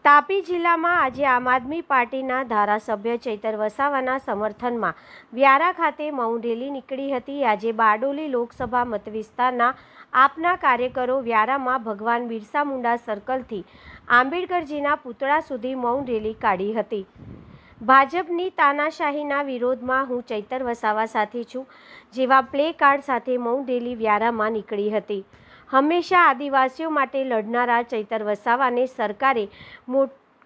તાપી જિલ્લામાં આજે આમ આદમી પાર્ટીના ધારાસભ્ય ચૈતર વસાવાના સમર્થનમાં વ્યારા ખાતે મૌન રેલી નીકળી હતી। આજે બારડોલી લોકસભા મતવિસ્તારના આપના કાર્યકરો વ્યારામાં ભગવાન બિરસા મુંડા સર્કલથી આંબેડકરજીના પુતળા સુધી મૌન રેલી કાઢી હતી। ભાજપની તાનાશાહીના વિરોધમાં હું ચૈતર વસાવા સાથે છું જેવા પ્લે કાર્ડ સાથે મૌન રેલી વ્યારામાં નીકળી હતી। હંમેશા આદિવાસીઓ માટે લડનારા ચૈતર વસાવાને સરકારે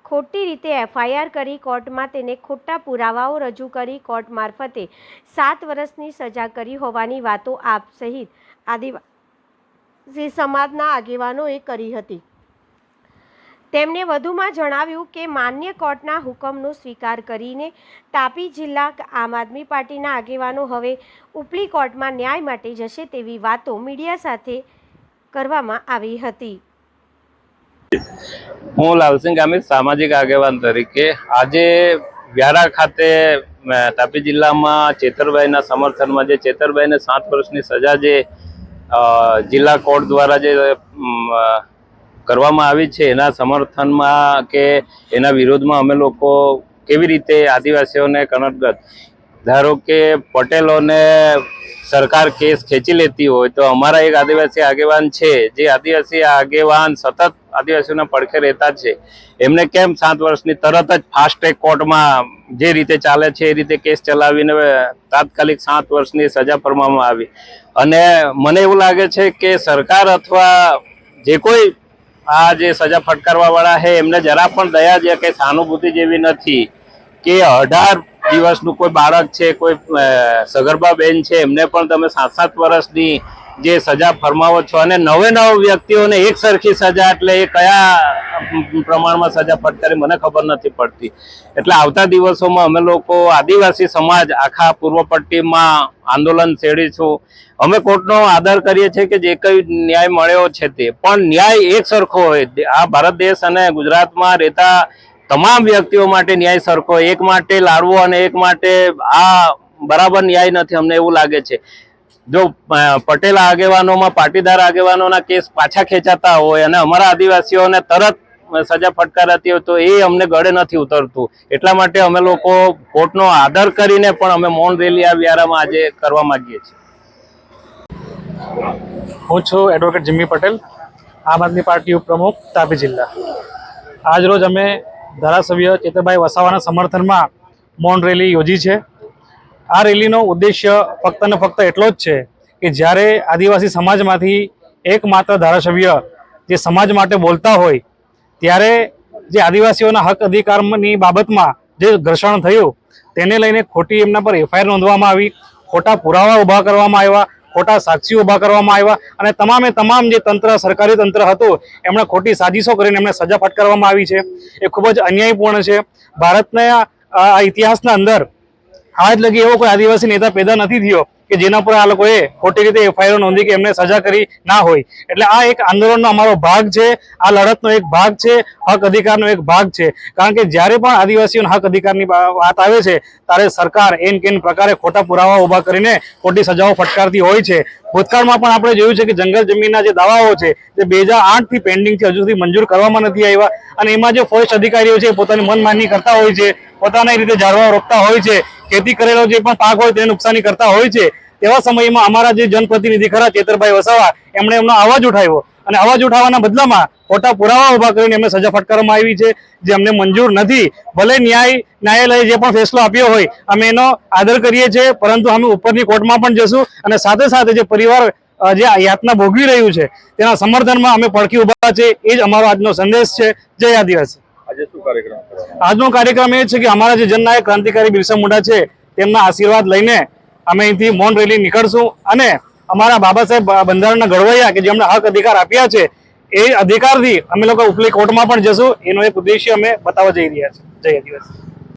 ખોટી રીતે એફઆઈઆર કરી કોર્ટમાં તેને ખોટા પુરાવાઓ રજૂ કરી કોર્ટ મારફતે 7 વર્ષની સજા કરી હોવાની વાતો આપ સહિત આદિવાસી સમાજના આગેવાનોએ કરી હતી। તેમણે વધુમાં જણાવ્યું કે માન્ય કોર્ટના હુકમનો સ્વીકાર કરીને તાપી જિલ્લા આમ આદમી પાર્ટીના આગેવાનો હવે ઉપલી કોર્ટમાં ન્યાય માટે જશે તેવી વાતો મીડિયા સાથે કરવામાં આવી હતી। હું લાલસિંહ ગામિત સામાજિક આગેવાન તરીકે આજે વ્યારા ખાતે તાપી જિલ્લામાં ચેતરભાઈના સમર્થનમાં જે ચેતરભાઈને 7 વર્ષની સજા જે જિલ્લા કોર્ટ દ્વારા જે કરવામાં આવી છે એના સમર્થનમાં કે એના વિરોધમાં અમે લોકો કેવી રીતે આદિવાસીઓને કનડગત ધારો કે પટેલોને સરકાર કેસ ખેંચી લેતી હોય તો અમારા એક આદિવાસી આગેવાન છે જે આદિવાસી આગેવાન સતત આદિવાસીઓના પડખે રહેતા છે એમને કેમ 7 વર્ષની તરત જ ફાસ્ટ ટ્રેક કોર્ટમાં જે રીતે ચાલે છે એ રીતે કેસ ચલાવીને તાત્કાલિક 7 વર્ષની સજા ફરમાવવામાં આવી। અને મને એવું લાગે છે કે સરકાર અથવા જે કોઈ આ જે સજા ફટકારવાવાળા છે એમને જરા પણ દયા જે કે સહાનુભૂતિ જેવી નથી કે 18 દિવસનું કોઈ બાળક છે, કોઈ સગર્ભા બેન છે, એમને પણ તમે 7-7 વર્ષની જે સજા ફરમાવો છો અને 9 વ્યક્તિઓને એક સરખી સજા એટલે એ કયા પ્રમાણમાં સજા ફટકારી મને ખબર નથી પડતી। એટલે આવતા દિવસોમાં અમે લોકો આદિવાસી સમાજ આખા પૂર્વ પટ્ટીમાં આંદોલન છેડીશું। અમે કોર્ટનો આદર કરીએ છીએ કે જે કંઈ ન્યાય મળ્યો છે તે પણ ન્યાય એક સરખો હોય। આ ભારત દેશ અને ગુજરાતમાં રહેતા તમામ વ્યક્તિઓ માટે ન્યાય સરખો, એક માટે લાડવો અને એક માટે આ બરાબર ન્યાય નથી અમને એવું લાગે છે। જો પટેલ આગેવાનોમાં પાટીદાર આગેવાનોના કેસ પાછા ખેંચાતા હોય અને અમારા આદિવાસીઓને તરત સજા ફટકારાતી હોય તો એ અમને ગળે નથી ઉતરતું। એટલા માટે અમે લોકો કોર્ટનો આદર કરીને પણ અમે મૌન રેલી આ વ્યારામાં આજે કરવા માંગીએ છીએ। હું છું એડવોકેટ જીમ્મી પટેલ, આમ આદમી પાર્ટી ઉપપ્રમુખ તાપી જિલ્લા। આજરોજ અમે ધારાસભ્ય ચેતરભાઈ વસાવાના સમર્થનમાં મૌન રેલી યોજી છે। આ રેલીનો ઉદ્દેશ્ય ફક્ત ને ફક્ત એટલો જ છે કે જ્યારે આદિવાસી સમાજમાંથી એકમાત્ર ધારાસભ્ય જે સમાજ માટે બોલતા હોય ત્યારે જે આદિવાસીઓના હક અધિકારની બાબતમાં જે ઘર્ષણ થયું તેને લઈને ખોટી એમના પર એફઆઈઆર નોંધવામાં આવી, ખોટા પુરાવા ઊભા કરવામાં આવ્યા, ખોટા સાક્ષીઓ ઊભા કરવામાં આવ્યા અને તમામે તમામ જે તંત્ર સરકારી તંત્ર હતું એમણે ખોટી સાજિશો કરીને એમને સજા ફટકારવામાં આવી છે। એ ખૂબ જ અન્યાયપૂર્ણ છે। ભારતના આ ઇતિહાસના અંદર આજ લગી એવો કોઈ આદિવાસી નેતા પેદા નથી થયો કે જેના પર આ લોકોએ ખોટી રીતે એફઆઈઆર નોંધી કે એમને સજા કરી ના હોય। એટલે આ એક આંદોલનનો અમારો ભાગ છે, આ લડતનો એક ભાગ છે, હક અધિકારનો એક ભાગ છે। કારણ કે જ્યારે પણ આદિવાસીઓના હક અધિકારની વાત આવે છે ત્યારે સરકાર એન કેન પ્રકારે ખોટા પુરાવા ઊભા કરીને ખોટી સજાઓ ફટકારતી હોય છે। ભૂતકાળમાં પણ આપણે જોયું છે કે જંગલ જમીનના જે દાવાઓ છે જે 2008થી પેન્ડિંગ છે, હજુ સુધી મંજૂર કરવામાં નથી આવ્યા અને એમાં જે ફોરેસ્ટ અધિકારીઓ છે પોતાની મનમાની કરતા હોય છે, પોતાની રીતે ઝાડવા રોપતા હોય છે, ખેતી કરેલો જે પણ પાક હોય તેને નુકસાની કરતા હોય છે। તેવા સમયમાં અમારા જે જનપ્રતિનિધિ ખરા ચેતરભાઈ વસાવા એમણે એમનો અવાજ ઉઠાવ્યો અને અવાજ ઉઠાવવાના બદલામાં ખોટા પુરાવા ઊભા કરીને એમને સજા ફટકારવામાં આવી છે જે અમને મંજૂર નથી। ભલે ન્યાયાલયે જે પણ ફેસલો આપ્યો હોય અમે એનો આદર કરીએ છીએ, પરંતુ અમે ઉપરની કોર્ટમાં પણ જશું અને સાથે સાથે જે પરિવાર જે યાતના ભોગવી રહ્યું છે તેના સમર્થનમાં અમે પડખી ઉભા છે। એ જ અમારો આજનો સંદેશ છે। જય આદિવાસી। આજનો કાર્યક્રમ એ છે કે અમારા જે જનનાયક ક્રાંતિકારી બિરસા મુંડા છે તેમના આશીર્વાદ લઈને અમે અહીંથી મૌન રેલી નીકળશું અને અમારા બાબા સાહેબ બંધારણના ઘડવૈયા કે જેમણે હક અધિકાર આપ્યા છે એ અધિકારથી અમે લોકો ઉપલી કોર્ટમાં પણ જશું। એનો એક ઉદ્દેશ્ય અમે બતાવવા જઈ રહ્યા છીએ। જય આદિવાસી।